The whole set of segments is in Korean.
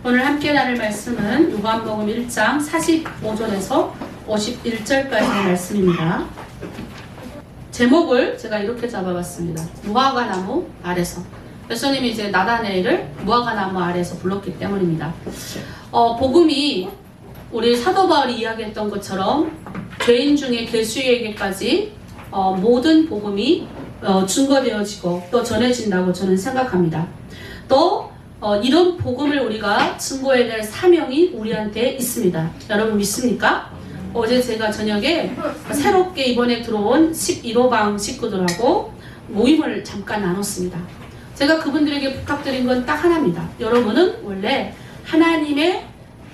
오늘 함께 나눌 말씀은 요한복음 1장 45절에서 51절까지의 말씀입니다. 제목을 제가 이렇게 잡아봤습니다. 무화과나무 아래서. 예수님이 이제 나다네엘을 무화과나무 아래에서 불렀기 때문입니다. 복음이 우리 사도 바울이 이야기했던 것처럼 죄인 중에 괴수에게까지 모든 복음이 증거되어지고 또 전해진다고 저는 생각합니다. 또 이런 복음을 우리가 증거해야 될 사명이 우리한테 있습니다. 여러분 믿습니까? 어제 제가 저녁에 새롭게 이번에 들어온 11호방 식구들하고 모임을 잠깐 나눴습니다. 제가 그분들에게 부탁드린 건 딱 하나입니다. 여러분은 원래 하나님의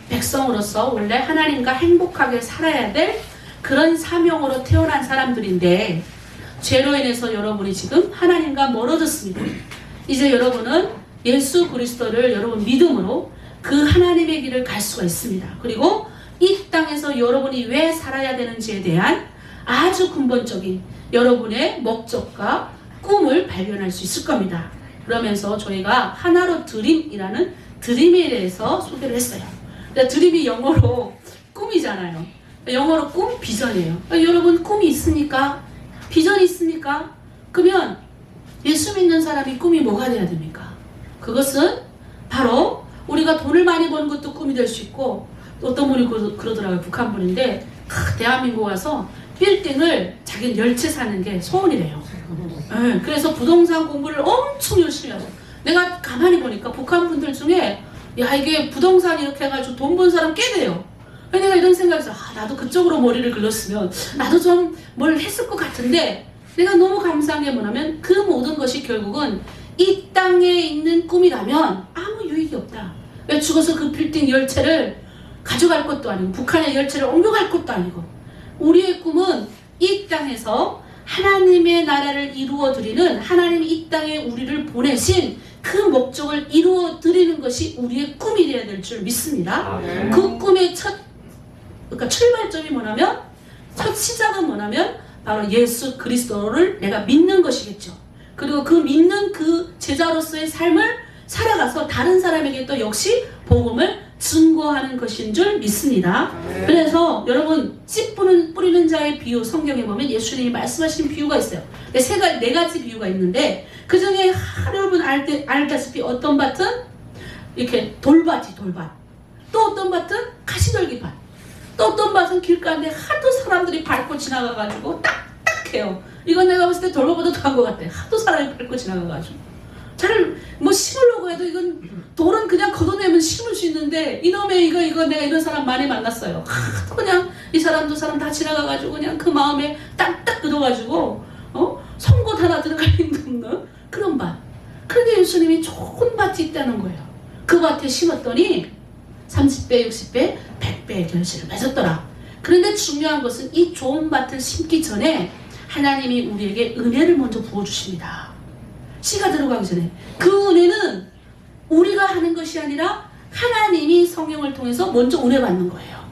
백성으로서 원래 하나님과 행복하게 살아야 될 그런 사명으로 태어난 사람들인데 죄로 인해서 여러분이 지금 하나님과 멀어졌습니다. 이제 여러분은 예수 그리스도를 여러분 믿음으로 그 하나님의 길을 갈 수가 있습니다. 그리고 이 땅에서 여러분이 왜 살아야 되는지에 대한 아주 근본적인 여러분의 목적과 꿈을 발견할 수 있을 겁니다. 그러면서 저희가 하나로 드림이라는 드림에 대해서 소개를 했어요. 드림이 영어로 꿈이잖아요. 영어로 꿈, 비전이에요. 여러분 꿈이 있습니까? 비전이 있습니까? 그러면 예수 믿는 사람이 꿈이 뭐가 돼야 됩니까? 그것은 바로 우리가 돈을 많이 버는 것도 꿈이 될 수 있고, 어떤 분이 그러더라고요. 북한 분인데 대한민국 와서 빌딩을 자기는 10채 사는 게 소원이래요. 네, 그래서 부동산 공부를 엄청 열심히 하죠. 내가 가만히 보니까 북한 분들 중에 야 이게 부동산 이렇게 해가지고 돈 번 사람 꽤 돼요. 내가 이런 생각에서 나도 그쪽으로 머리를 굴렸으면 나도 좀 뭘 했을 것 같은데, 내가 너무 감사한 게 뭐냐면 그 모든 것이 결국은 이 땅에 있는 꿈이라면 아무 유익이 없다. 왜 죽어서 그 빌딩 10채를 가져갈 것도 아니고 북한의 10채를 옮겨갈 것도 아니고, 우리의 꿈은 이 땅에서 하나님의 나라를 이루어 드리는, 하나님이 이 땅에 우리를 보내신 그 목적을 이루어 드리는 것이 우리의 꿈이 되어야 될 줄 믿습니다. 그 꿈의 그러니까 출발점이 뭐냐면, 첫 시작은 뭐냐면 바로 예수 그리스도를 내가 믿는 것이겠죠. 그리고 그 믿는 그 제자로서의 삶을 살아가서 다른 사람에게 또 역시 복음을 증거하는 것인 줄 믿습니다. 그래서 여러분 씨 뿌리는 자의 비유, 성경에 보면 예수님이 말씀하신 비유가 있어요. 네 가지 비유가 있는데 그 중에 여러분 알다시피 어떤 밭은 이렇게 돌밭이 돌밭, 또 어떤 밭은 가시떨기밭, 또 어떤 밭은 길가인데 하도 사람들이 밟고 지나가가지고 딱딱해요. 이건 내가 봤을 때 돌보다 더한 것 같아. 하도 사람이 밟고 지나가가지고 잘 뭐 심으려고 해도 이건 돌은 그냥 걷어내면 심을 수 있는데, 이놈의 이거 내가 이런 사람 많이 만났어요. 하도 그냥 이 사람 저 사람 다 지나가가지고 그냥 그 마음에 딱딱 걷어가지고 송곳 하나 들어갈 힘도 없는 그런 밭. 그런데 예수님이 좋은 밭이 있다는 거예요. 그 밭에 심었더니 30배, 60배, 100배의 결실을 맺었더라. 그런데 중요한 것은 이 좋은 밭을 심기 전에 하나님이 우리에게 은혜를 먼저 부어주십니다. 씨가 들어가기 전에. 그 은혜는 우리가 하는 것이 아니라 하나님이 성령을 통해서 먼저 은혜 받는 거예요.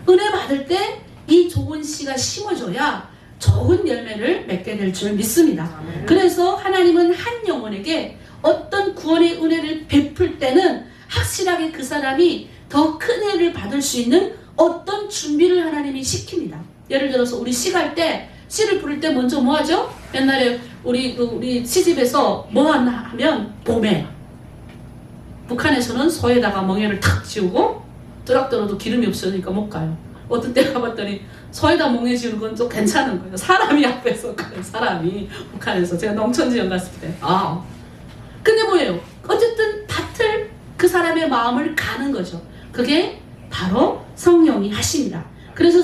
은혜 받을 때 이 좋은 씨가 심어져야 좋은 열매를 맺게 될 줄 믿습니다. 그래서 하나님은 한 영혼에게 어떤 구원의 은혜를 베풀 때는 확실하게 그 사람이 더 큰 은혜를 받을 수 있는 어떤 준비를 하나님이 시킵니다. 예를 들어서 우리 씨 갈 때, 씨를 부를 때 먼저 뭐 하죠? 옛날에 우리 시집에서 뭐 하나 하면 봄에, 북한에서는 소에다가 멍에를 탁 지우고 트럭터로도 기름이 없으니까 못 가요. 어떤 때 가봤더니 소에다 멍에 지우는 건 좀 괜찮은 거예요. 사람이 앞에서 가요. 사람이 북한에서. 제가 농촌지역 갔을 때 근데 뭐예요? 어쨌든 밭을 그 사람의 마음을 가는 거죠. 그게 바로 성령이 하십니다. 그래서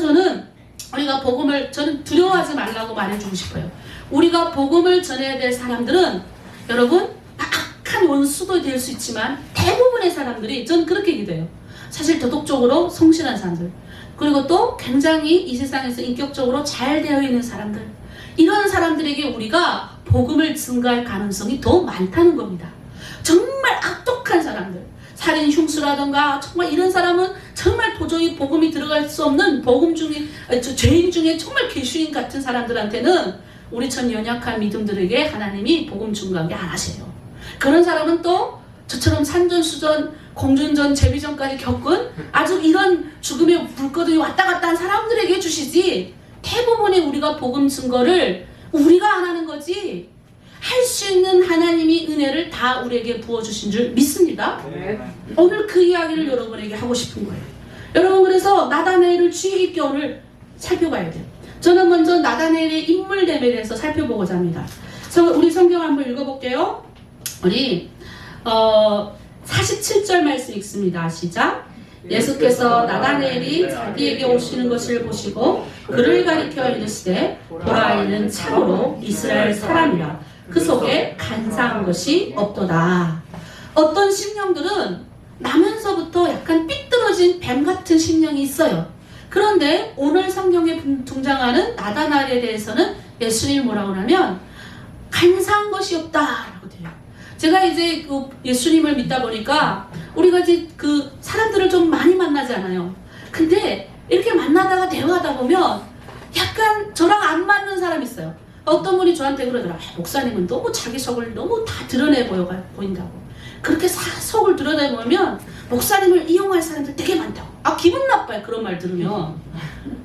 우리가 복음을, 저는 두려워하지 말라고 말해주고 싶어요. 우리가 복음을 전해야 될 사람들은 여러분 악한 원수도 될 수 있지만 대부분의 사람들이, 저는 그렇게 기도해요. 사실 도덕적으로 성실한 사람들, 그리고 또 굉장히 이 세상에서 인격적으로 잘 되어 있는 사람들, 이런 사람들에게 우리가 복음을 증가할 가능성이 더 많다는 겁니다. 정말 악독한 사람들, 살인 흉수라던가 정말 이런 사람은 정말 도저히 복음이 들어갈 수 없는 죄인 중에 정말 괴수인 같은 사람들한테는 우리처럼 연약한 믿음들에게 하나님이 복음 증거하게 안 하세요. 그런 사람은 또 저처럼 산전수전 공준전, 제비전까지 겪은 아주 이런 죽음의 불거든이 왔다 갔다 한 사람들에게 주시지, 대부분의 우리가 복음 증거를 우리가 안 하는 거지, 할 수 있는 하나님이 은혜를 다 우리에게 부어주신 줄 믿습니다. 오늘 그 이야기를 여러분에게 하고 싶은 거예요. 여러분, 그래서 나다나엘을 주의 깊게 오늘 살펴봐야 돼요. 저는 먼저 나다나엘의 인물됨에 대해서 살펴보고자 합니다. 우리 성경 한번 읽어볼게요. 우리 47절 말씀 읽습니다. 시작. 예수께서 나다나엘이 자기에게 오시는 것을 보시고 그를 가리켜 이르시되 보라, 이는 참으로 이스라엘 사람이라. 그 속에 간사한 것이 없도다. 어떤 심령들은 나면서부터 약간 삐뚤어진 뱀 같은 심령이 있어요. 그런데 오늘 성경에 등장하는 나다나엘에 대해서는 예수님이 뭐라고 하냐면 간사한 것이 없다라고 돼요. 제가 이제 그 예수님을 믿다 보니까 우리가 이제 그 사람들을 좀 많이 만나잖아요. 근데 이렇게 만나다가 대화하다 보면 약간 저랑 안 맞는 사람이 있어요. 어떤 분이 저한테 그러더라. 목사님은 너무 자기 속을 너무 다 드러내 보인다고. 그렇게 속을 드러내 보면 목사님을 이용할 사람들 되게 많다고. 기분 나빠요, 그런 말 들으면.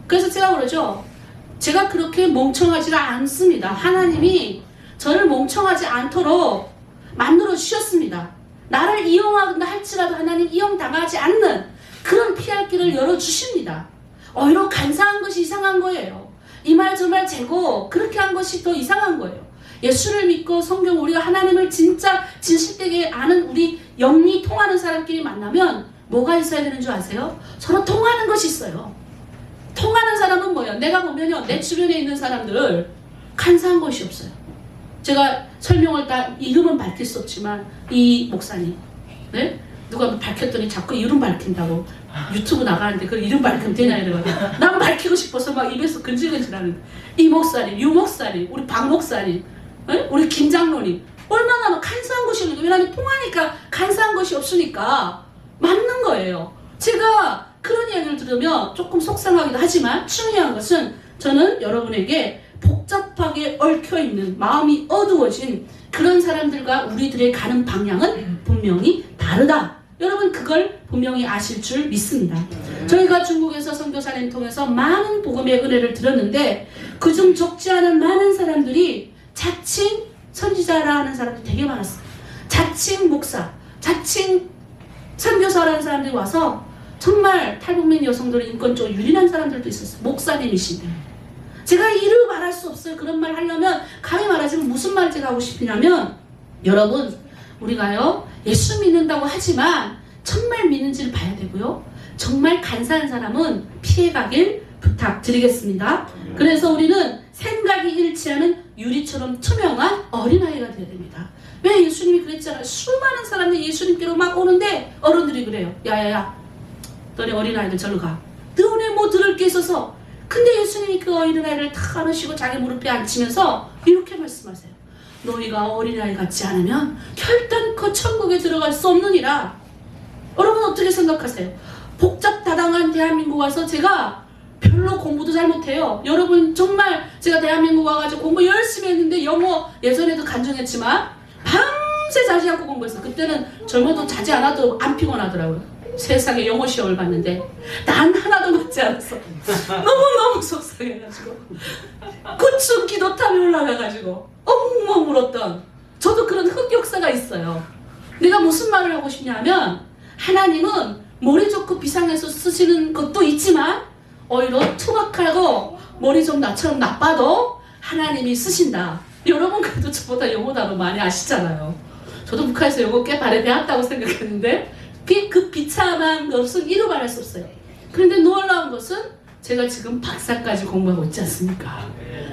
그래서 제가 그러죠. 제가 그렇게 멍청하지 않습니다. 하나님이 저를 멍청하지 않도록 만들어 주셨습니다. 나를 이용한다 할지라도 하나님 이용당하지 않는 그런 피할 길을 열어주십니다. 이런 간사한 것이 이상한 거예요. 이 말 저 말 재고 그렇게 한 것이 더 이상한 거예요. 예수를 믿고 성경, 우리가 하나님을 진짜 진실되게 아는 우리 영이 통하는 사람끼리 만나면 뭐가 있어야 되는 줄 아세요? 서로 통하는 것이 있어요. 통하는 사람은 뭐예요? 내가 보면요, 내 주변에 있는 사람들을 간사한 것이 없어요. 제가 설명을 다 이름은 밝힐 수 없지만 이 목사님, 네? 누가 밝혔더니 자꾸 이름 밝힌다고 유튜브 나가는데 그 이름 밝히면 되냐 이러거든. 난 밝히고 싶어서 막 입에서 근질근질하는 이 목사님, 유 목사님, 우리 박 목사님, 네? 우리 김 장로님, 얼마나 간사한 것이 없는 거예요. 왜냐하면 통하니까 간사한 것이 없으니까 맞는 거예요. 제가 그런 이야기를 들으면 조금 속상하기도 하지만 중요한 것은 저는 여러분에게 복잡하게 얽혀있는 마음이 어두워진 그런 사람들과 우리들의 가는 방향은 분명히 다르다. 여러분, 그걸 분명히 아실 줄 믿습니다. 저희가 중국에서 선교사님 통해서 많은 복음의 은혜를 들었는데 그중 적지 않은 많은 사람들이 자칭 선지자라 하는 사람들이 되게 많았어요. 자칭 목사, 자칭 선교사라는 사람들이 와서 정말 탈북민 여성들의 인권적으로 유린한 사람들도 있었어요. 목사님이신데. 제가 이루 말할 수 없어요. 그런 말 하려면 감히 말하지만 무슨 말 제가 하고 싶으냐면, 여러분, 우리가요 예수 믿는다고 하지만 정말 믿는지를 봐야 되고요, 정말 간사한 사람은 피해가길 부탁드리겠습니다. 그래서 우리는 생각이 일치하는 유리처럼 투명한 어린아이가 되어야 됩니다. 왜? 예수님이 그랬잖아요. 수많은 사람들이 예수님께로 막 오는데 어른들이 그래요. 야야야, 너네 어린아이들 절로 가. 너네 뭐 들을 게 있어서. 근데 예수님이 그 어린아이를 다 안으시고 자기 무릎에 앉히면서 이렇게 말씀하세요. 너희가 어린아이 같지 않으면 결단코 천국에 들어갈 수 없느니라. 여러분 어떻게 생각하세요? 복잡다당한 대한민국 와서 제가 별로 공부도 잘 못해요. 여러분 정말 제가 대한민국 와가지고 공부 열심히 했는데 영어 예전에도 간증했지만 밤새 자지 않고 공부했어요. 그때는 젊어도 자지 않아도 안 피곤하더라고요. 세상에 영어 시험을 봤는데 난 하나도 맞지 않았어. 너무너무 속상해가지고 구춘 기도탑에 올라가가지고 엉엉 울었던, 저도 그런 흑역사가 있어요. 내가 무슨 말을 하고 싶냐면, 하나님은 머리 좋고 비상해서 쓰시는 것도 있지만 오히려 투박하고 머리 좀 나처럼 나빠도 하나님이 쓰신다. 여러분 그래도 저보다 영어 단어 많이 아시잖아요. 저도 북한에서 영어 꽤 발에 배웠다고 생각했는데 그 비참한 것은 이루 말할 수 없어요. 그런데 놀라운 것은 제가 지금 박사까지 공부하고 있지 않습니까?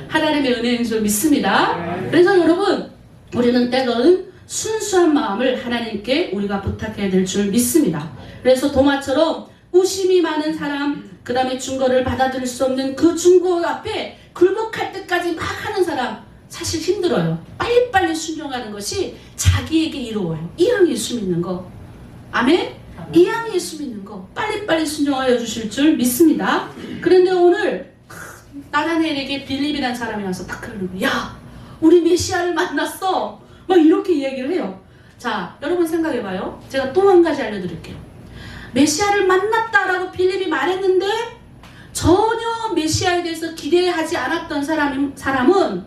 하나님의 은혜인 줄 믿습니다. 그래서 여러분, 우리는 때로는 순수한 마음을 하나님께 우리가 부탁해야 될 줄 믿습니다. 그래서 도마처럼 우심이 많은 사람, 그 다음에 증거를 받아들일 수 없는 그 증거 앞에 굴복할 때까지 막 하는 사람, 사실 힘들어요. 빨리빨리 순종하는 것이 자기에게 이로워요. 이왕 예수 믿는 거, 아멘? 이왕 예수 믿는 거 빨리빨리 순종하여 주실 줄 믿습니다. 그런데 오늘 나다나엘에게 빌립이라는 사람이 와서 딱 그러는 거예요. 야, 우리 메시아를 만났어. 막 이렇게 이야기를 해요. 자, 여러분 생각해봐요. 제가 또 한 가지 알려드릴게요. 메시아를 만났다라고 빌립이 말했는데 전혀 메시아에 대해서 기대하지 않았던 사람은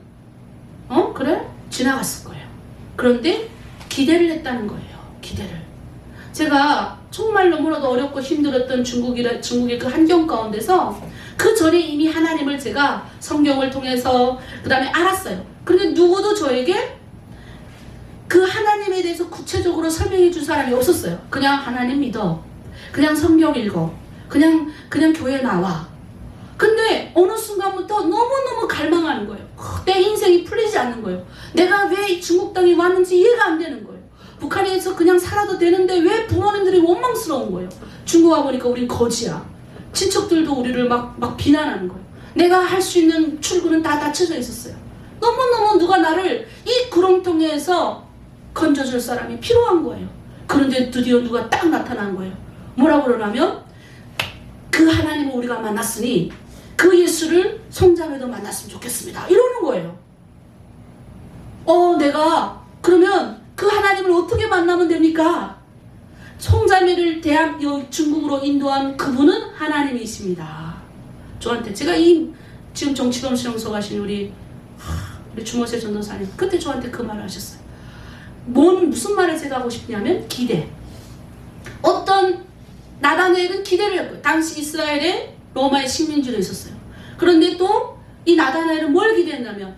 그래? 지나갔을 거예요. 그런데 기대를 했다는 거예요. 기대를. 제가 정말 너무나도 어렵고 힘들었던 중국의 그 환경 가운데서 그 전에 이미 하나님을 제가 성경을 통해서 그 다음에 알았어요. 그런데 누구도 저에게 그 하나님에 대해서 구체적으로 설명해 줄 사람이 없었어요. 그냥 하나님 믿어. 그냥 성경 읽어. 그냥 교회 나와. 근데 어느 순간부터 너무너무 갈망하는 거예요. 내 인생이 풀리지 않는 거예요. 내가 왜 중국 땅에 왔는지 이해가 안 되는 거예요. 북한에서 그냥 살아도 되는데 왜 부모님들이 원망스러운 거예요. 중국 와보니까 우린 거지야. 친척들도 우리를 막 비난하는 거예요. 내가 할 수 있는 출구는 다 닫혀져 있었어요. 너무너무 누가 나를 이 구렁텅이에서 건져줄 사람이 필요한 거예요. 그런데 드디어 누가 딱 나타난 거예요. 뭐라고 그러냐면 그 하나님을 우리가 만났으니 그 예수를 송자매도 만났으면 좋겠습니다. 이러는 거예요. 내가 그러면 그 하나님을 어떻게 만나면 됩니까? 송자매를 중국으로 인도한 그분은 하나님이십니다. 저한테 제가 지금 정치범 실험소 가신 우리 주모세 전도사님 그때 저한테 그 말을 하셨어요. 무슨 말을 제가 하고 싶냐면 기대. 어떤 나다나엘은 기대를 했고요. 당시 이스라엘에 로마의 식민지로 있었어요. 그런데 또 이 나다나엘은 뭘 기대했냐면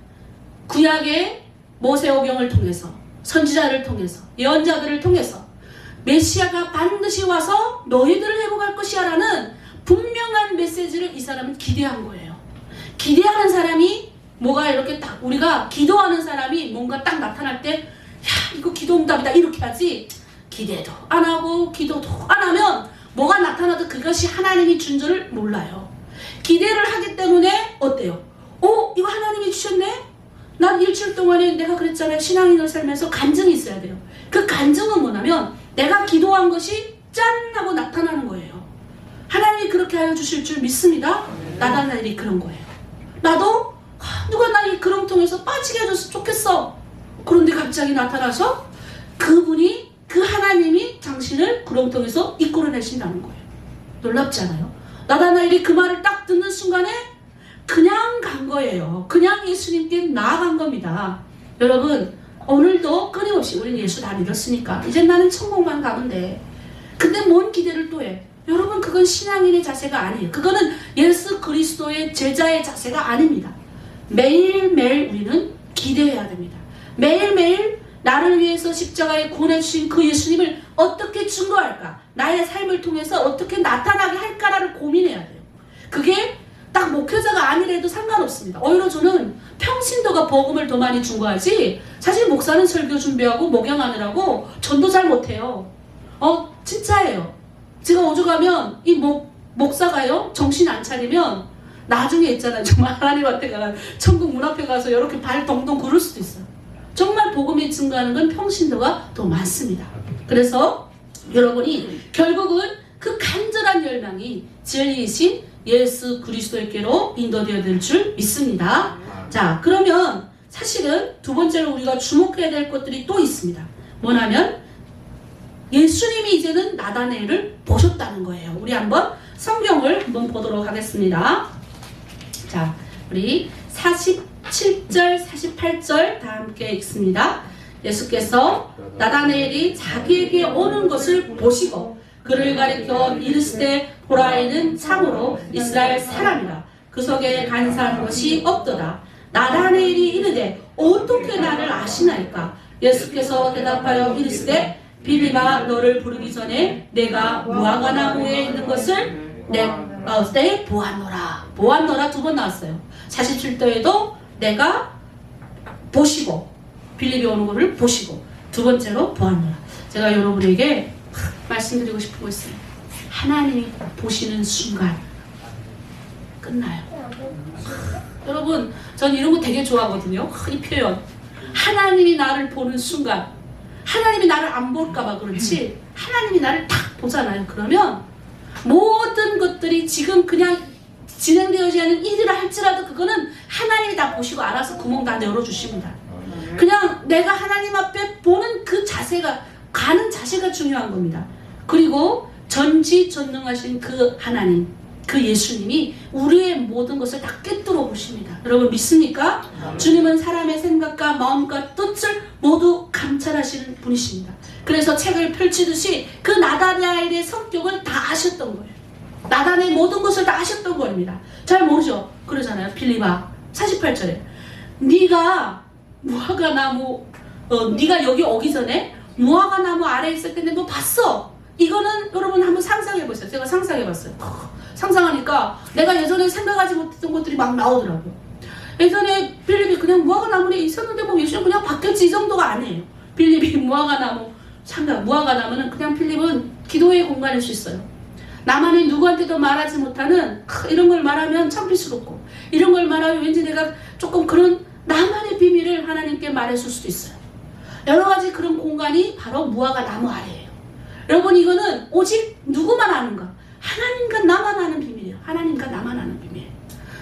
구약의 모세오경을 통해서 선지자를 통해서 예언자들을 통해서 메시아가 반드시 와서 너희들을 회복할 것이야 라는 분명한 메시지를 이 사람은 기대한 거예요. 기대하는 사람이 뭐가 이렇게 딱 우리가 기도하는 사람이 뭔가 딱 나타날 때 야 이거 기도응답이다 이렇게 하지 기대도 안 하고 기도도 안 하면 뭐가 나타나도 그것이 하나님이 준 줄을 몰라요. 기대를 하기 때문에 어때요? 이거 하나님이 주셨네? 난 일주일 동안에 내가 그랬잖아요. 신앙인을 살면서 간증이 있어야 돼요. 그 간증은 뭐냐면 내가 기도한 것이 짠 하고 나타나는 거예요. 하나님이 그렇게 하여 주실 줄 믿습니다. 나다나엘이 그런 거예요. 나도 누가 나 이 그렁통에서 빠지게 해줬으면 좋겠어. 그런데 갑자기 나타나서 그분이 그 하나님이 당신을 구렁텅이에서 이끌어내신다는 거예요. 놀랍지 않아요? 나다나엘이 그 말을 딱 듣는 순간에 그냥 간 거예요. 그냥 예수님께 나아간 겁니다. 여러분 오늘도 끊임없이 우리는 예수 다 믿었으니까 이제 나는 천국만 가면 돼. 근데 뭔 기대를 또 해? 여러분 그건 신앙인의 자세가 아니에요. 그거는 예수 그리스도의 제자의 자세가 아닙니다. 매일매일 우리는 기대해야 됩니다. 매일매일 나를 위해서 십자가에 구원해주신 그 예수님을 어떻게 증거할까? 나의 삶을 통해서 어떻게 나타나게 할까를 고민해야 돼요. 그게 딱 목회자가 아니래도 상관없습니다. 오히려 저는 평신도가 복음을 더 많이 증거하지 사실 목사는 설교 준비하고 목양하느라고 전도 잘 못해요. 진짜예요. 제가 오죽하면 이 목사가요 정신 안 차리면 나중에 있잖아요. 정말 하나님한테 가서 천국 문 앞에 가서 이렇게 발 동동 구를 수도 있어요. 정말 복음이 증거하는 건 평신도가 더 많습니다. 그래서 여러분이 결국은 그 간절한 열망이 진리이신 예수 그리스도께로 인도되어야 될 줄 믿습니다. 자, 그러면 사실은 두 번째로 우리가 주목해야 될 것들이 또 있습니다. 뭐냐면 예수님이 이제는 나다나엘을 보셨다는 거예요. 우리 한번 성경을 한번 보도록 하겠습니다. 자, 우리 47절, 48절 다 함께 읽습니다. 예수께서 나다나엘이 자기에게 오는 것을 보시고 그를 가리켜 이르시되 보라 이는 참으로 이스라엘 사람이라 그 속에 간사한 것이 없도다. 나다나엘이 이르되 어떻게 나를 아시나이까? 예수께서 대답하여 이르시되 빌립아 너를 부르기 전에 내가 무화과나무에 있는 것을 내 보았노라. 보았노라 두 번 나왔어요. 47도에도 내가 보시고 빌립이 오는 것을 보시고 두 번째로 보았노라. 제가 여러분에게 말씀드리고 싶은 거 있어요. 하나님이 보시는 순간 끝나요. 여러분 전 이런 거 되게 좋아하거든요. 이 표현 하나님이 나를 보는 순간 하나님이 나를 안 볼까봐 그렇지 하나님이 나를 딱 보잖아요. 그러면 모든 것들이 지금 그냥 진행되어지지 않는 일이라 할지라도 그거는 하나님이 다 보시고 알아서 구멍 다 열어주십니다. 그냥 내가 하나님 앞에 보는 그 자세가 가는 자세가 중요한 겁니다. 그리고 전지전능하신 그 하나님, 그 예수님이 우리의 모든 것을 다 꿰뚫어 보십니다. 여러분 믿습니까? 주님은 사람의 생각과 마음과 뜻을 모두 감찰하시는 분이십니다. 그래서 책을 펼치듯이 그 나다나엘의 성격을 다 아셨던 거예요. 나단의 모든 것을 다 아셨던 겁니다. 잘 모르죠? 그러잖아요. 빌립아 48절에 네가 무화과 나무 네가 여기 오기 전에 무화과 나무 아래에 있을 때 너 봤어. 이거는 여러분 한번 상상해 보세요. 제가 상상해 봤어요. 상상하니까 내가 예전에 생각하지 못했던 것들이 막 나오더라고요. 예전에 빌립이 그냥 무화과 나무에 있었는데 뭐 예수님 그냥 바뀌었지 이 정도가 아니에요. 빌립이 무화과 나무 무화과 나무는 그냥 빌립은 기도의 공간일 수 있어요. 나만이 누구한테도 말하지 못하는 이런 걸 말하면 창피스럽고 이런 걸 말하면 왠지 내가 조금 그런 나만의 비밀을 하나님께 말했을 수도 있어요. 여러 가지 그런 공간이 바로 무화과 나무 아래예요. 여러분 이거는 오직 누구만 아는가? 하나님과 나만 아는 비밀이에요. 하나님과 나만 아는 비밀.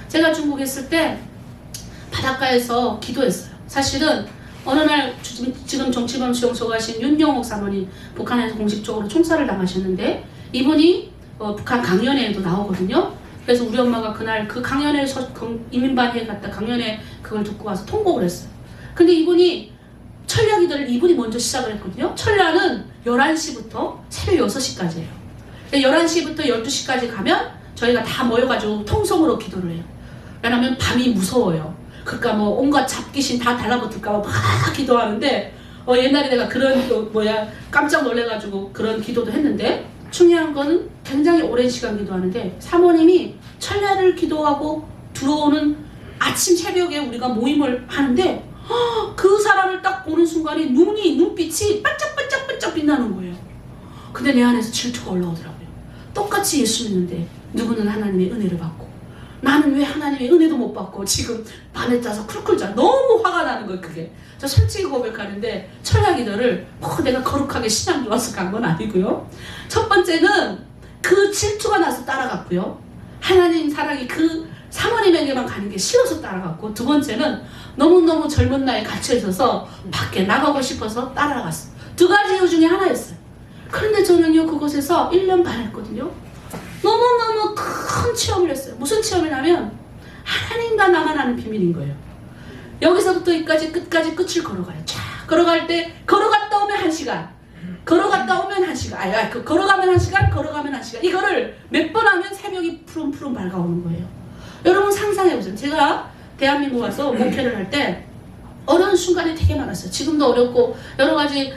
제가 중국에 있을 때 바닷가에서 기도했어요. 사실은 어느 날 지금 정치범 수용소 가신 윤영옥 사모님 북한에서 공식적으로 총살을 당하셨는데 이분이 북한 강연회에도 나오거든요. 그래서 우리 엄마가 그날 그 강연회에서 이민반회에 갔다 강연회 그걸 듣고 와서 통곡을 했어요. 근데 이분이 철야 기도를 이분이 먼저 시작을 했거든요. 철야는 11시부터 새벽 6시까지예요. 11시부터 12시까지 가면 저희가 다 모여가지고 통성으로 기도를 해요. 왜냐면 밤이 무서워요. 그러니까 뭐 온갖 잡귀신 다 달라붙을까봐 막 기도하는데 옛날에 내가 그런 깜짝 놀래가지고 그런 기도도 했는데 중요한 거는 굉장히 오랜 시간 기도하는데 사모님이 철야를 기도하고 들어오는 아침 새벽에 우리가 모임을 하는데 그 사람을 딱 보는 순간에 눈빛이 반짝반짝반짝 빛나는 거예요. 근데 내 안에서 질투가 올라오더라고요. 똑같이 예수 믿는데 누구는 하나님의 은혜를 받고 나는 왜 하나님의 은혜도 못 받고 지금 밤에 짜서 쿨쿨 자 너무 화가 나는 거예요. 그게 저 솔직히 고백하는데 철야 기도를 내가 거룩하게 신앙 좋아서 간 건 아니고요. 첫 번째는 그 질투가 나서 따라갔고요. 하나님 사랑이 그 사모님에게만 가는 게 싫어서 따라갔고 두 번째는 너무너무 젊은 나이에 갇혀있어서 밖에 나가고 싶어서 따라갔어요. 두 가지 이유 중에 하나였어요. 그런데 저는요 그곳에서 1년 반 했거든요. 너무너무 큰 체험을 했어요. 무슨 체험이냐면 하나님과 나만 아는 비밀인 거예요. 여기서부터 여기까지 끝까지 끝을 걸어가요. 쫙 걸어갈 때 걸어갔다 오면 1시간 걸어갔다 오면 1시간 걸어가면 1시간 걸어가면 1시간 이거를 몇 번 하면 새벽이 푸름푸름 밝아오는 거예요. 여러분 상상해보세요. 제가 대한민국 와서 목회를 할 때 어려운 순간이 되게 많았어요. 지금도 어렵고 여러 가지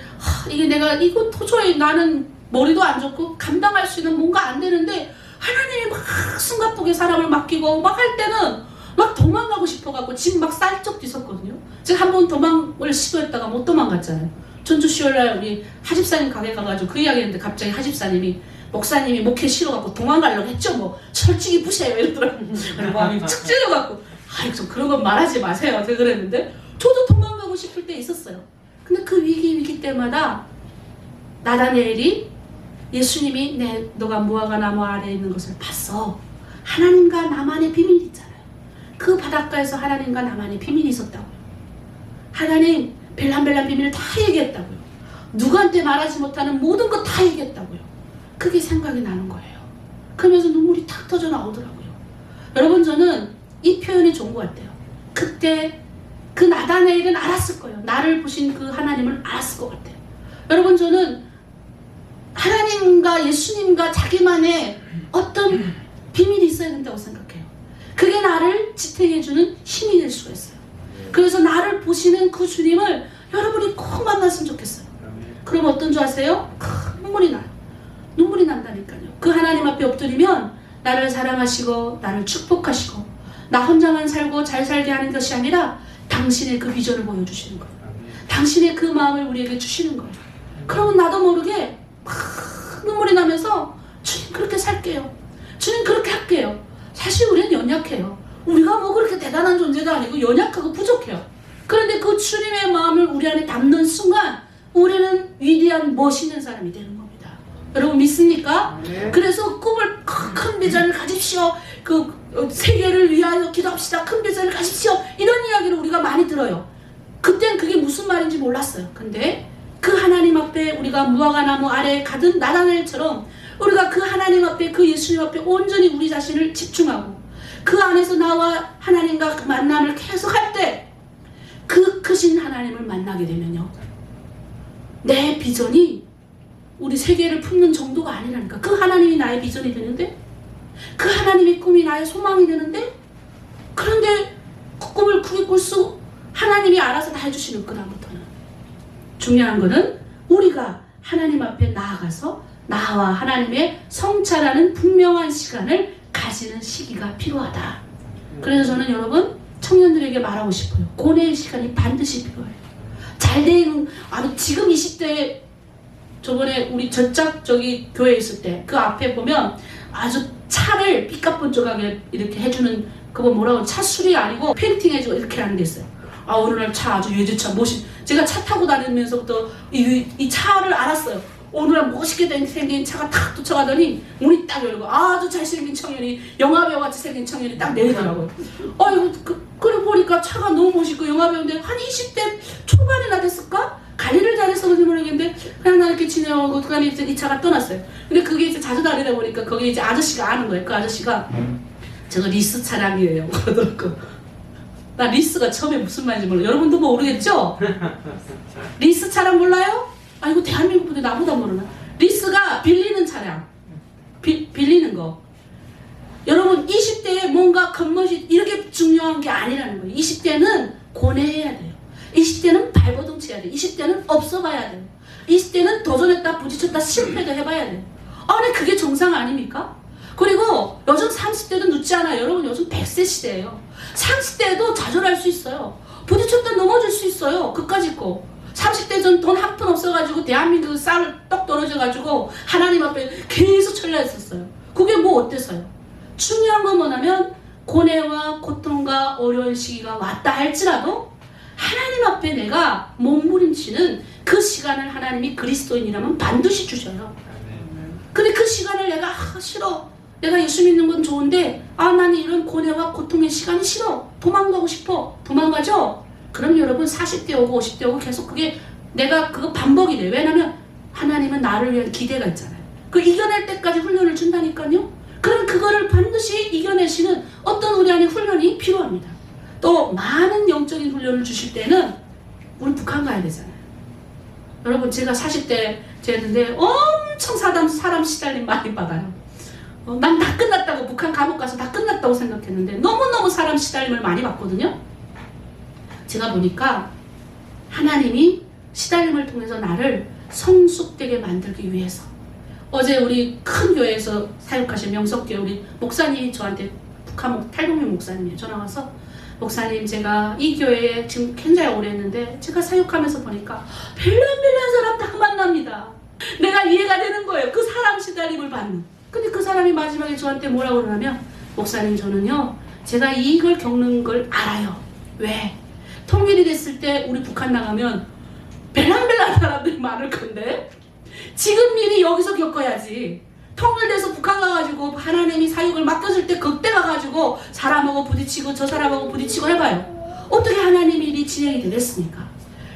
이게 내가 이거 도저히 나는 머리도 안 좋고 감당할 수 있는 뭔가 안 되는데 하나님이 막 숨가쁘게 사람을 맡기고 막 할 때는 막 도망가고 싶어갖고 집 막 쌀쩍 뒤섰거든요. 제가 한 번 도망을 시도했다가 못 도망갔잖아요. 전주 10월날 우리 하집사님 가게 가가지고 그 이야기 했는데 갑자기 하집사님이 목사님이 목회 싫어갖고 도망가려고 했죠. 뭐 솔직히 부셔요 이러더라고요. 마음이 툭 찔려갖고 좀 그런 건 말하지 마세요. 제가 그랬는데 저도 도망가고 싶을 때 있었어요. 근데 그 위기 때마다 나다니엘이 예수님이 너가 무화과 나무 아래에 있는 것을 봤어. 하나님과 나만의 비밀이 있잖아요. 그 바닷가에서 하나님과 나만의 비밀이 있었다고요. 하나님 벨람벨람 비밀을 다 얘기했다고요. 누구한테 말하지 못하는 모든 것 다 얘기했다고요. 그게 생각이 나는 거예요. 그러면서 눈물이 탁 터져 나오더라고요. 여러분 저는 이 표현이 좋은 것 같아요. 그때 그 나다니엘은 알았을 거예요. 나를 보신 그 하나님을 알았을 것 같아요. 여러분 저는 하나님과 예수님과 자기만의 어떤 비밀이 있어야 된다고 생각해요. 그게 나를 지탱해주는 힘이 될 수가 있어요. 그래서 나를 보시는 그 주님을 여러분이 꼭 만났으면 좋겠어요. 그럼 어떤 줄 아세요? 눈물이 나요. 눈물이 난다니까요. 그 하나님 앞에 엎드리면 나를 사랑하시고 나를 축복하시고 나 혼자만 살고 잘 살게 하는 것이 아니라 당신의 그 비전을 보여주시는 거예요. 당신의 그 마음을 우리에게 주시는 거예요. 그러면 나도 모르게 막 눈물이 나면서 주님 그렇게 살게요. 주님 그렇게 할게요. 사실 우리는 연약해요. 우리가 뭐 그렇게 대단한 존재가 아니고 연약하고 부족해요. 그런데 그 주님의 마음을 우리 안에 담는 순간 우리는 위대한 멋있는 사람이 되는 겁니다. 여러분 믿습니까? 네. 그래서 꿈을 큰 비전을 가집시오. 그 세계를 위하여 기도합시다. 큰 비전을 가집시오. 이런 이야기를 우리가 많이 들어요. 그땐 그게 무슨 말인지 몰랐어요. 근데 그 하나님 앞에 우리가 무화과 나무 아래에 가든 나다나엘처럼 우리가 그 하나님 앞에 그 예수님 앞에 온전히 우리 자신을 집중하고 그 안에서 나와 하나님과 그 만남을 계속할 때 그 크신 하나님을 만나게 되면요, 내 비전이 우리 세계를 품는 정도가 아니라니까. 그 하나님이 나의 비전이 되는데, 그 하나님의 꿈이 나의 소망이 되는데, 그런데 그 꿈을 크게 꿀 수 하나님이 알아서 다 해주시는 그다음부터는. 중요한 거는 우리가 하나님 앞에 나아가서 나와 하나님의 성찰하는 분명한 시간을 가지는 시기가 필요하다. 그래서 저는 여러분 청년들에게 말하고 싶어요. 고뇌의 시간이 반드시 필요해요. 잘된 지금 20대 저번에 우리 저기 교회에 있을 때 그 앞에 보면 아주 차를 삐까뻔쩍하게 이렇게 해주는 그거 뭐라고, 차 수리 아니고 페인팅 해주고 이렇게 하는 게 있어요. 오늘날 차 아주 외제차 제가 차 타고 다니면서부터 이 차를 알았어요. 오늘날 멋있게 생긴 차가 탁 도착하더니 문이 딱 열고 아주 잘생긴 청년이, 영화배우같이 생긴 청년이 딱 내리더라고요. 그래 보니까 차가 너무 멋있고 영화배우인데 한 20대 초반이나 됐을까? 관리를 잘해서 그런지 모르겠는데 그냥 나 이렇게 지내고 그다음에 이제 이 차가 떠났어요. 근데 그게 이제 자주 다니다 보니까 거기 이제 아저씨가 아는 거예요. 그 아저씨가 저거 리스 차량이에요. 그러더라고. 나 리스가 처음에 무슨 말인지 몰라요. 여러분도 모르겠죠? 리스 차량 몰라요? 이거 대한민국 분들 나보다 모르나? 리스가 빌리는 차량. 빌리는 거. 여러분 20대에 뭔가 겉멋이 이렇게 중요한 게 아니라는 거예요. 20대는 고뇌해야 돼요. 20대는 발버둥쳐야 돼요. 20대는 없어봐야 돼요. 20대는 도전했다 부딪혔다 실패도 해봐야 돼요. 근데 그게 정상 아닙니까? 그리고 요즘 30대도 늦지 않아요. 여러분 요즘 100세 시대예요. 30대에도 좌절할 수 있어요. 부딪혔다 넘어질 수 있어요. 그까짓 거. 30대 전 돈 한 푼 없어가지고 대한민국 쌀 떡 떨어져가지고 하나님 앞에 계속 철야했었어요. 그게 뭐 어때서요? 중요한 건 뭐냐면 고뇌와 고통과 어려운 시기가 왔다 할지라도 하나님 앞에 내가 몸부림치는 그 시간을 하나님이 그리스도인이라면 반드시 주셔요. 근데 그 시간을 내가 싫어. 내가 예수 믿는 건 좋은데 나는 이런 고뇌와 고통의 시간이 싫어. 도망가고 싶어. 도망가죠? 그럼 여러분 40대 오고 50대 오고 계속 그거 반복이 돼요. 왜냐면 하나님은 나를 위한 기대가 있잖아요. 그 이겨낼 때까지 훈련을 준다니까요. 그럼 그거를 반드시 이겨내시는 어떤 우리 안에 훈련이 필요합니다. 또 많은 영적인 훈련을 주실 때는 우리 북한 가야 되잖아요. 여러분 제가 40대 됐는데 엄청 사람 시달림 많이 받아요. 난 다 끝났다고, 북한 감옥 가서 다 끝났다고 생각했는데 너무너무 사람 시달림을 많이 받거든요. 제가 보니까 하나님이 시달림을 통해서 나를 성숙되게 만들기 위해서, 어제 우리 큰 교회에서 사역하신 명석교회 우리 목사님이 저한테, 북한 탈북민 목사님이에요. 전화 와서 목사님 제가 이 교회에 지금 굉장히 오래 했는데 제가 사역하면서 보니까 별난 사람 다 만납니다. 내가 이해가 되는 거예요. 그 사람 시달림을 받는. 근데 그 사람이 마지막에 저한테 뭐라고 그러냐면, 목사님 저는요 제가 이걸 겪는 걸 알아요. 왜? 통일이 됐을 때 우리 북한 나가면 별난 사람들이 많을 건데 지금 미리 여기서 겪어야지. 통일돼서 북한 가가지고 하나님이 사역을 맡겨줄 때 그때 가가지고 사람하고 부딪히고 저 사람하고 부딪히고 해봐요. 어떻게 하나님이 일이 진행이 되겠습니까?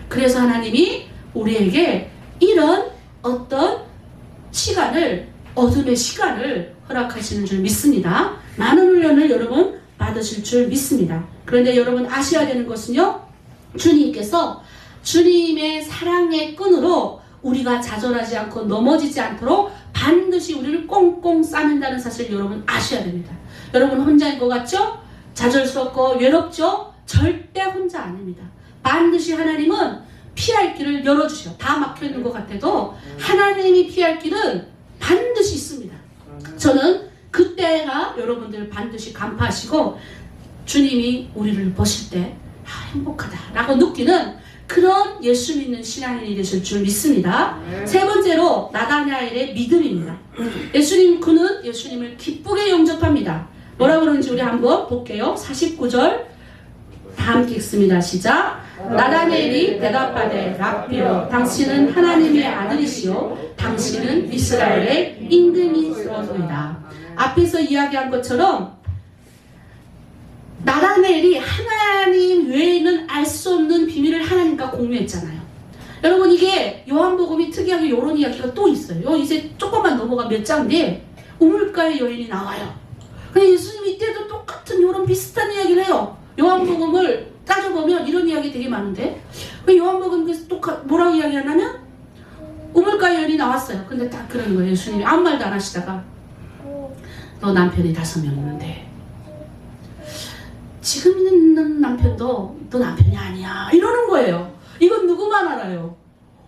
그래서 하나님이 우리에게 이런 어떤 시간을, 어둠의 시간을 허락하시는 줄 믿습니다. 많은 훈련을 여러분 받으실 줄 믿습니다. 그런데 여러분 아셔야 되는 것은요, 주님께서 주님의 사랑의 끈으로 우리가 좌절하지 않고 넘어지지 않도록 반드시 우리를 꽁꽁 싸맨다는 사실 여러분 아셔야 됩니다. 여러분 혼자인 것 같죠? 좌절스럽고 외롭죠? 절대 혼자 아닙니다. 반드시 하나님은 피할 길을 열어주셔. 다 막혀있는 것 같아도 하나님이 피할 길은 반드시 있습니다. 저는 그때가 여러분들 반드시 간파하시고 주님이 우리를 보실 때 행복하다라고 느끼는 그런 예수 믿는 신앙인이 되실 줄 믿습니다. 세 번째로 나다나엘의 믿음입니다. 그는 예수님을 기쁘게 영접합니다. 뭐라 그러는지 우리 한번 볼게요. 49절 다 함께 읽습니다. 시작. 나다나엘이 대답하되 랍비여, 당신은 하나님의 아들이시오, 당신은 이스라엘의 임금이시로소이다. 앞에서 이야기한 것처럼 나다나엘이 하나님 외에는 알 수 없는 비밀을 하나님과 공유했잖아요. 여러분 이게 요한복음이 특이하게 이런 이야기가 또 있어요. 이제 조금만 넘어가 몇 장 뒤에 우물가의 여인이 나와요. 근데 예수님이 이때도 똑같은 이런 비슷한 이야기를 해요. 요한복음을 따져보면 이런 이야기 되게 많은데 요한복음에서 뭐라고 이야기하냐면 우물가의 여인이 나왔어요. 근데 딱 그러는 거예요. 예수님이 아무 말도 안 하시다가 너 남편이 5명 있는데 지금 있는 남편도 너 남편이 아니야 이러는 거예요. 이건 누구만 알아요.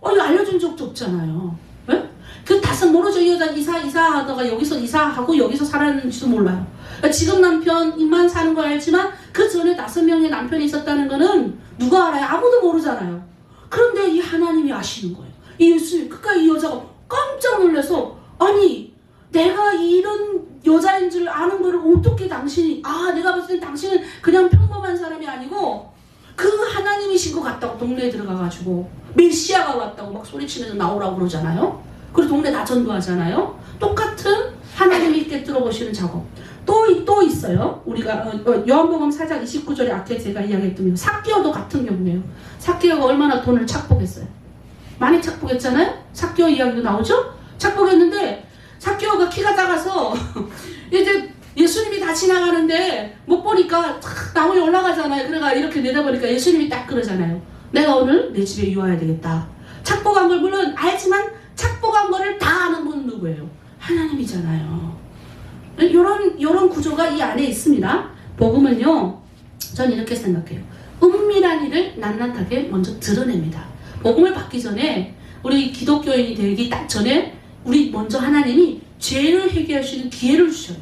이거 알려준 적도 없잖아요. 네? 그 5 모르죠. 이 여자 이사하다가 여기서 이사하고 여기서 살았는지도 몰라요. 그러니까 지금 남편만 사는 걸 알지만 그 전에 5명의 남편이 있었다는 거는 누가 알아요? 아무도 모르잖아요. 그런데 이 하나님이 아시는 거예요. 이 예수님 그러니까 이 여자가 깜짝 놀라서 아니 내가 이런 여자인 줄 아는 거를 어떻게 당신이 내가 봤을 때 당신은 그냥 평범한 사람이 아니고 그 하나님이신 것 같다고 동네에 들어가가지고 메시아가 왔다고 막 소리치면서 나오라고 그러잖아요. 그리고 동네 다 전도하잖아요. 똑같은 하나님이 이렇게 들어보시는 작업 또 있어요. 우리가 요한복음 4장 29절에 앞에 제가 이야기했던 경우 삭개오도 같은 경우예요. 삭개오가 얼마나 돈을 착복했어요. 많이 착복했잖아요. 삭개오 이야기도 나오죠. 착복했는데 삭개오가 키가 작아서 이제 예수님이 다 지나가는데 못 보니까 나무에 올라가잖아요. 그래가 이렇게 내다보니까 예수님이 딱 그러잖아요. 내가 오늘 내 집에 유화해야 되겠다. 착복한 걸 물론 알지만 착복한 거를 다 아는 분은 누구예요? 하나님이잖아요. 이런 구조가 이 안에 있습니다. 복음은요, 전 이렇게 생각해요. 은밀한 일을 낱낱하게 먼저 드러냅니다. 복음을 받기 전에 우리 기독교인이 되기 딱 전에 우리 먼저 하나님이 죄를 회개할 수 있는 기회를 주셔요.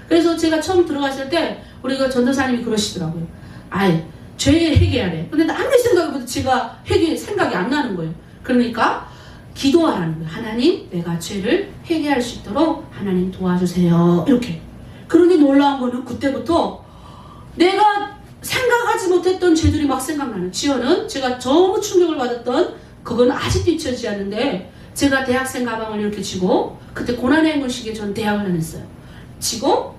그래서 제가 처음 들어갔을 때 우리가 전도사님이 그러시더라고요. 죄 회개하래. 근데 아무리 생각해봐도 제가 회개 생각이 안 나는 거예요. 그러니까 기도하라는 거예요. 하나님, 내가 죄를 회개할 수 있도록 하나님 도와주세요. 이렇게. 그런데 놀라운 거는 그때부터 내가 생각하지 못했던 죄들이 막 생각나는. 지연은 제가 너무 충격을 받았던 그건 아직도 잊혀지지 않는데 제가 대학생 가방을 이렇게 쥐고 그때 고난의 행군 시기에 전 대학을 다녔어요. 쥐고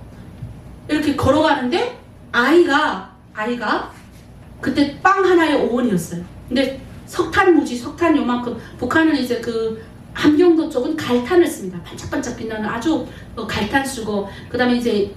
이렇게 걸어가는데 아이가 그때 빵 하나에 5원이었어요. 근데 석탄 요만큼 북한은 이제 그 함경도 쪽은 갈탄을 씁니다. 반짝반짝 빛나는 아주 갈탄 쓰고 그 다음에 이제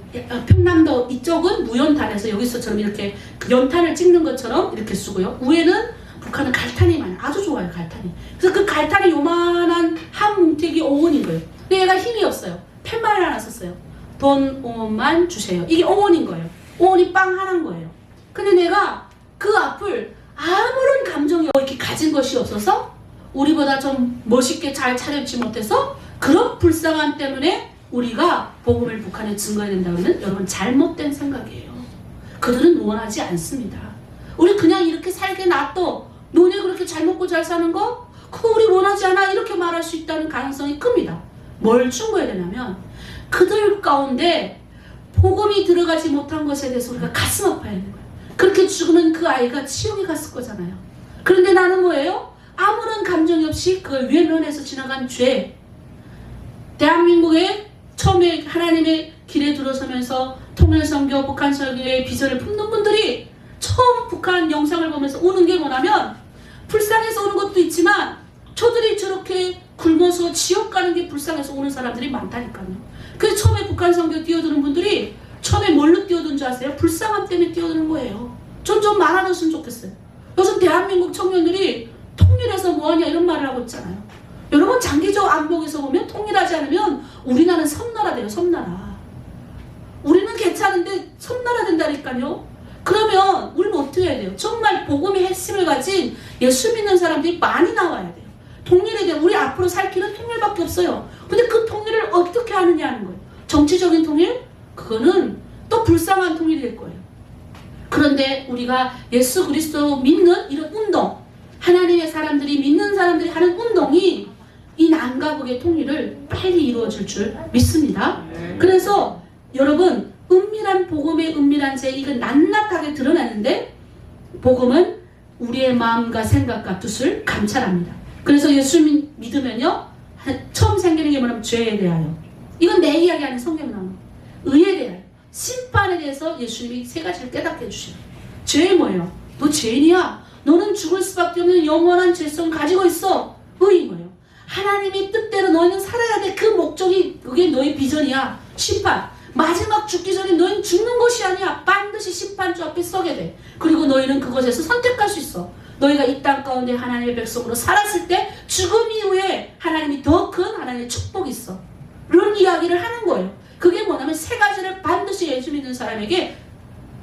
평남도 이쪽은 무연탄에서 여기서처럼 이렇게 연탄을 찍는 것처럼 이렇게 쓰고요. 위에는 북한은 갈탄이 많아요. 아주 좋아요, 갈탄이. 그래서 그 갈탄이 요만한 한 뭉태기 5원인 거예요. 근데 얘가 힘이 없어요. 팻말 하나 썼어요. 돈 5원만 주세요. 이게 5원인 거예요. 5원이 빵 하나인 거예요. 근데 내가 그 앞을 아무런 감정이 이렇게 가진 것이 없어서 우리보다 좀 멋있게 잘 차려입지 못해서 그런 불쌍함 때문에 우리가 복음을 북한에 증거해야 된다면 여러분 잘못된 생각이에요. 그들은 원하지 않습니다. 우리 그냥 이렇게 살게 놔둬. 너네 그렇게 잘 먹고 잘 사는 거? 그거 우리 원하지 않아. 이렇게 말할 수 있다는 가능성이 큽니다. 뭘 충고해야 되냐면 그들 가운데 복음이 들어가지 못한 것에 대해서 우리가 가슴 아파야 되는 거예요. 그렇게 죽으면 그 아이가 지옥에 갔을 거잖아요. 그런데 나는 뭐예요? 아무런 감정이 없이 그 외면에서 지나간 죄. 대한민국에 처음에 하나님의 길에 들어서면서 통일선교, 북한설교의 비전을 품는 분들이 처음 북한 영상을 보면서 오는 게 뭐냐면 불쌍해서 오는 것도 있지만 저들이 저렇게 굶어서 지옥 가는 게 불쌍해서 오는 사람들이 많다니까요. 그래서 처음에 북한선교 뛰어드는 분들이 처음에 뭘로 뛰어든 줄 아세요? 불쌍함 때문에 뛰어드는 거예요. 좀 많아졌으면 좋겠어요. 요즘 대한민국 청년들이 통일해서 뭐하냐 이런 말을 하고 있잖아요. 여러분 장기적 안목에서 보면 통일하지 않으면 우리나라는 섬나라 돼요. 섬나라. 우리는 괜찮은데 섬나라 된다니까요. 그러면 우리는 어떻게 해야 돼요? 정말 복음의 핵심을 가진 예수 믿는 사람들이 많이 나와야 돼요. 통일에 대해 우리 앞으로 살 길은 통일밖에 없어요. 근데 그 통일을 어떻게 하느냐 하는 거예요. 정치적인 통일? 그거는 또 불쌍한 통일이 될 거예요. 그런데 우리가 예수 그리스도 믿는 이런 운동, 하나님의 사람들이 믿는 사람들이 하는 운동이 이 남과 북의 통일을 빨리 이루어질 줄 믿습니다. 그래서 여러분 은밀한 복음의 은밀한 죄 이건 낱낱하게 드러나는데 복음은 우리의 마음과 생각과 뜻을 감찰합니다. 그래서 예수 믿으면요 처음 생기는 게 뭐냐면 죄에 대하여 이건 내 이야기 아닌 성경에 나오는 의에 대하여 심판에 대해서 예수님이 3가지를 깨닫게 해주셔요. 죄 뭐예요? 너 죄인이야. 너는 죽을 수밖에 없는 영원한 죄성을 가지고 있어. 의인 거예요. 하나님의 뜻대로 너희는 살아야 돼. 그 목적이 그게 너의 비전이야. 심판. 마지막 죽기 전에 너희는 죽는 것이 아니야. 반드시 심판주 앞에 서게 돼. 그리고 너희는 그것에서 선택할 수 있어. 너희가 이 땅 가운데 하나님의 백성으로 살았을 때 죽음 이후에 하나님이 더 큰 하나님의 축복이 있어. 이런 이야기를 하는 거예요. 그게 뭐냐면 세 가지를 반드시 예수 믿는 사람에게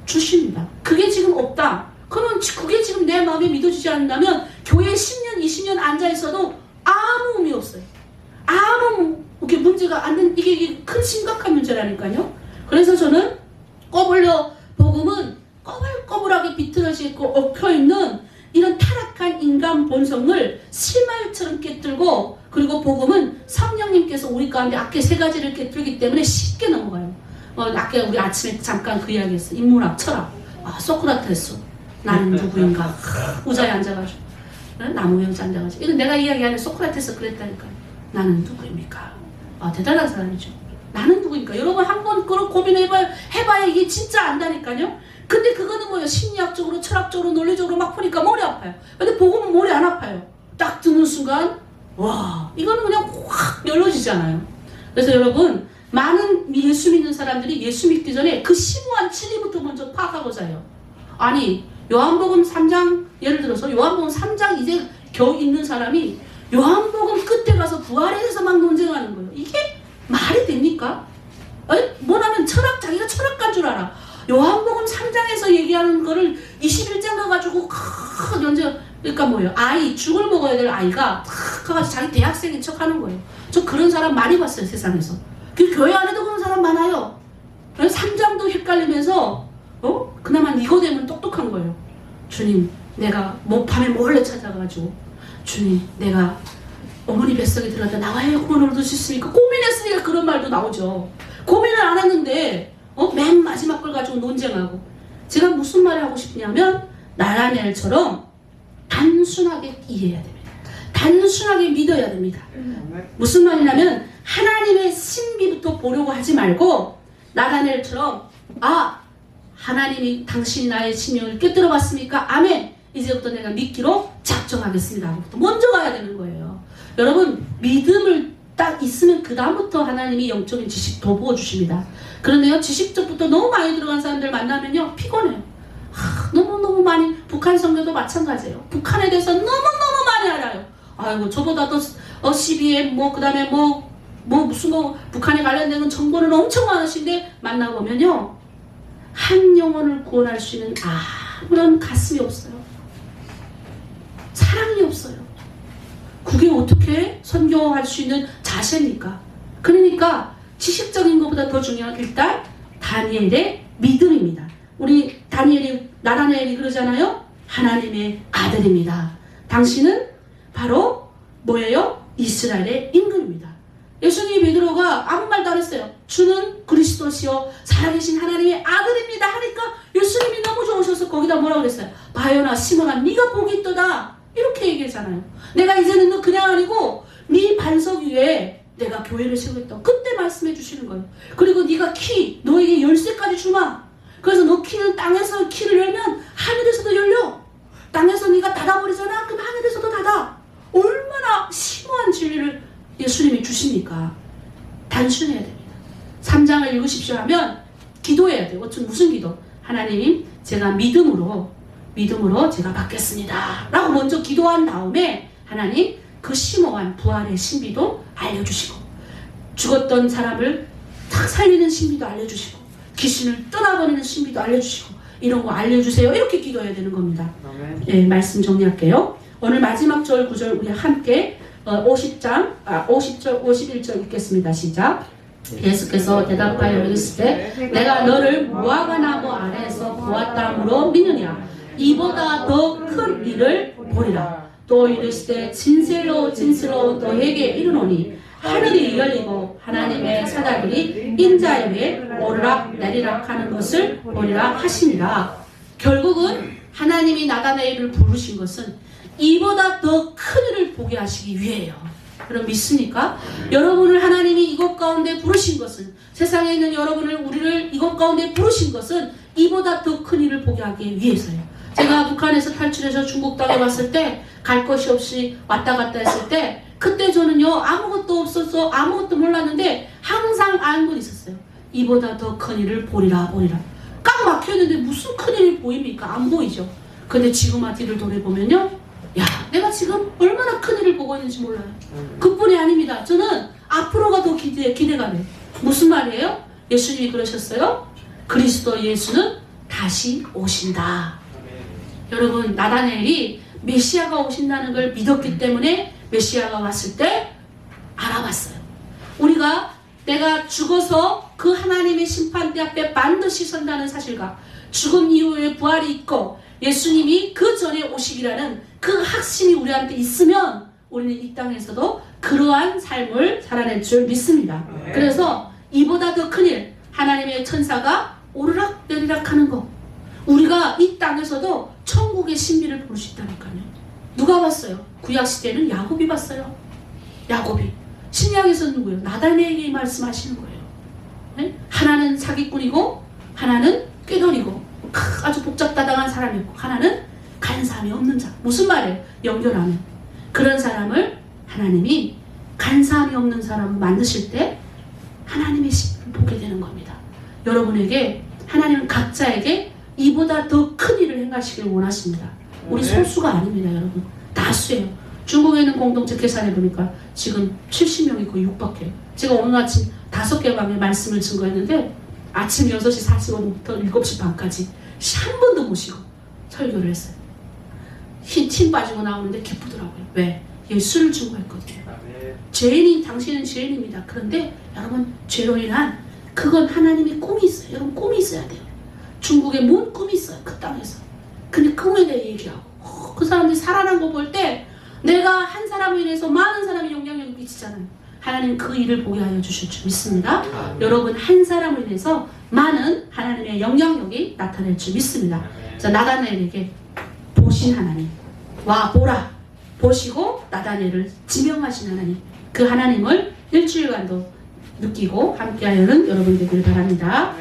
주십니다. 그게 지금 없다. 그러면 그게 지금 내 마음에 믿어지지 않는다면 교회에 10년, 20년 앉아있어도 아무 의미 없어요. 아무 이게 문제가 안 되는, 이게 큰 심각한 문제라니까요. 그래서 저는 꺼불려 복음은 꺼불꺼불하게 비틀어져 있고 얽혀있는 이런 타락한 인간 본성을 실마리처럼 깨뜨리고, 그리고 복음은 성령님께서 우리 가운데 아까 세 가지를 깨뜨리기 때문에 쉽게 넘어가요. 아까 우리 아침에 잠깐 그 이야기 했어. 인문학, 철학. 소크라테스. 나는 누구인가. 의자에 앉아가지고. 나무 형제 앉아가지고. 이건 내가 이야기하는 소크라테스 그랬다니까요. 나는 누구입니까? 대단한 사람이죠. 나는 누구입니까? 여러분 한번 그런 고민해봐야 이게 진짜 안다니까요. 근데 그거는 뭐예요? 심리학적으로, 철학적으로, 논리적으로 막 보니까 머리 아파요. 근데 복음은 머리 안 아파요. 딱 듣는 순간 와, 이거는 그냥 확 열려지잖아요. 그래서 여러분, 많은 예수 믿는 사람들이 예수 믿기 전에 그 심오한 진리부터 먼저 파악하고자 해요. 아니, 요한복음 3장, 예를 들어서 요한복음 3장 이제 겨우 읽는 사람이 요한복음 끝에 가서 부활에 대해서 막 논쟁하는 거예요. 이게 말이 됩니까? 뭐냐면 자기가 철학가인 줄 알아. 요한복음 3장에서 얘기하는 거를 21장 가가지고 그러니까 뭐예요? 죽을 먹어야 될 아이가 가가지고 자기 대학생인 척 하는 거예요. 저 그런 사람 많이 봤어요, 세상에서. 그 교회 안에도 그런 사람 많아요. 3장도 헷갈리면서 그나마 니고데모는 똑똑한 거예요. 주님, 내가 밤에 몰래 찾아가지고 주님, 내가 어머니 뱃속에 들어갔다 나와야 구원을 얻을 수 있으니까 고민했으니까 그런 말도 나오죠. 고민을 안 했는데 맨 마지막 걸 가지고 논쟁하고. 제가 무슨 말을 하고 싶냐면 나다니엘처럼 단순하게 이해해야 됩니다. 단순하게 믿어야 됩니다. 무슨 말이냐면 하나님의 신비부터 보려고 하지 말고 나다니엘처럼 하나님이 당신 나의 심령을 깨뜨려 봤습니까? 아멘. 이제부터 내가 믿기로 작정하겠습니다 하고부터 먼저 가야 되는 거예요. 여러분, 믿음을 딱 있으면 그 다음부터 하나님이 영적인 지식 더 부어주십니다. 그런데요, 지식적부터 너무 많이 들어간 사람들 만나면요 피곤해요. 너무너무 많이. 북한 선교도 마찬가지예요. 북한에 대해서 너무너무 많이 알아요. 아이고, 저보다 더 CBM 그 다음에 무슨 북한에 관련된 정보는 엄청 많으신데 만나보면요 한 영혼을 구원할 수 있는 아무런 가슴이 없어요. 사랑이 없어요. 그게 어떻게 선교할 수 있는 자세입니까? 그러니까 지식적인 것보다 더 중요한 일단 다니엘의 믿음입니다. 우리 나다니엘이 그러잖아요. 하나님의 아들입니다. 당신은 바로 뭐예요? 이스라엘의 임금입니다. 예수님이 베드로가 아무 말도 안 했어요. 주는 그리스도시요 살아계신 하나님의 아들입니다 하니까 예수님이 너무 좋으셔서 거기다 뭐라고 그랬어요? 바요나 시몬아 네가 복이 있도다 이렇게 얘기했잖아요. 내가 이제는 너 그냥 아니고 네 반석 위에 내가 교회를 세우겠다. 그때 말씀해 주시는 거예요. 그리고 네가 너에게 열쇠까지 주마. 그래서 너 땅에서 키를 열면 하늘에서도 열려. 땅에서 네가 닫아버리잖아. 그럼 하늘에서도 닫아. 얼마나 심오한 진리를 예수님이 주십니까? 단순해야 됩니다. 3장을 읽으십시오 하면 기도해야 돼요. 무슨 기도? 하나님, 제가 믿음으로 제가 받겠습니다 라고 먼저 기도한 다음에 하나님 그 심오한 부활의 신비도 알려주시고 죽었던 사람을 탁 살리는 신비도 알려주시고 귀신을 떠나버리는 신비도 알려주시고 이런 거 알려주세요. 이렇게 기도해야 되는 겁니다. 네, 말씀 정리할게요. 오늘 마지막 절 9절 우리 함께 50절 51절 읽겠습니다. 시작. 예수께서 대답하여 이르시되 내가 너를 무화과 나무 아래에서 보았다므로 믿느냐. 이보다 더 큰 일을 보리라. 또 이르시되 진실로 너에게 이르노니 하늘이 열리고 하나님의 사자들이 인자의 위에 오르락 내리락 하는 것을 보리라 하시니라. 결국은 하나님이 나다니엘을 부르신 것은 이보다 더 큰 일을 보게 하시기 위해요. 그럼 믿습니까? 여러분을 하나님이 이곳 가운데 부르신 것은, 세상에 있는 우리를 이곳 가운데 부르신 것은 이보다 더 큰 일을 보게 하기 위해서요. 제가 북한에서 탈출해서 중국 땅에 왔을 때 갈 곳이 없이 왔다 갔다 했을 때 그때 저는요 아무것도 없었어 아무것도 몰랐는데 항상 아는 건 있었어요. 이보다 더 큰 일을 보리라 보리라. 꽉 막혔는데 무슨 큰 일이 보입니까? 안 보이죠. 근데 지금 뒤를 돌아보면요 야 내가 지금 얼마나 큰 일을 보고 있는지 몰라요. 그뿐이 아닙니다. 저는 앞으로가 더 기대가 돼요. 무슨 말이에요? 예수님이 그러셨어요. 그리스도 예수는 다시 오신다. 여러분 나다나엘이 메시아가 오신다는 걸 믿었기 때문에 메시아가 왔을 때 알아봤어요. 우리가 내가 죽어서 그 하나님의 심판대 앞에 반드시 선다는 사실과 죽음 이후에 부활이 있고 예수님이 그 전에 오시기라는 그 확신이 우리한테 있으면 우리는 이 땅에서도 그러한 삶을 살아낼 줄 믿습니다. 그래서 이보다 더 큰일 하나님의 천사가 오르락 내리락 하는 거 우리가 이 땅에서도 천국의 신비를 볼 수 있다니까요. 누가 봤어요? 구약시대는 야곱이 봤어요. 야곱이. 신약에서는 누구예요? 나다나엘이 말씀하시는 거예요. 네? 하나는 사기꾼이고 하나는 꾀돌이고 아주 복잡다당한 사람이고 하나는 간사함이 없는 자. 무슨 말이에요? 연결하면 그런 사람을 하나님이 간사함이 없는 사람을 만드실 때 하나님의 신비를 보게 되는 겁니다. 여러분에게 하나님은 각자에게 이보다 더 큰 일을 행하시길 원하십니다. 우리 소수가 아닙니다. 여러분 다수예요. 중국에 있는 공동체 계산해 보니까 지금 70명이 거의 육박해요. 제가 오늘 아침 5개 방에 말씀을 증거했는데 아침 6시 45분부터 7시 반까지 한 번도 못 쉬고 설교를 했어요. 흰 빠지고 나오는데 기쁘더라고요. 왜? 예수를 증거했거든요. 죄인인 당신은 죄인입니다. 그런데 여러분 죄로 인한 그건 하나님의 꿈이 있어요. 여러분 꿈이 있어야 돼요. 중국에 뭔 꿈이 있어요. 그 땅에서. 근데 꿈에 대해 얘기하고 그 사람들이 살아난 거 볼 때 내가 한 사람으로 인해서 많은 사람이 영향력을 미치잖아요. 하나님 그 일을 보게 하여 주실 줄 믿습니다. 여러분 한 사람으로 인해서 많은 하나님의 영향력이 나타날 줄 믿습니다. 자, 나다나엘에게 보신 하나님 와 보라 보시고 나다나엘을 지명하신 하나님 그 하나님을 일주일간도 느끼고 함께하려는 여러분 되기를 바랍니다.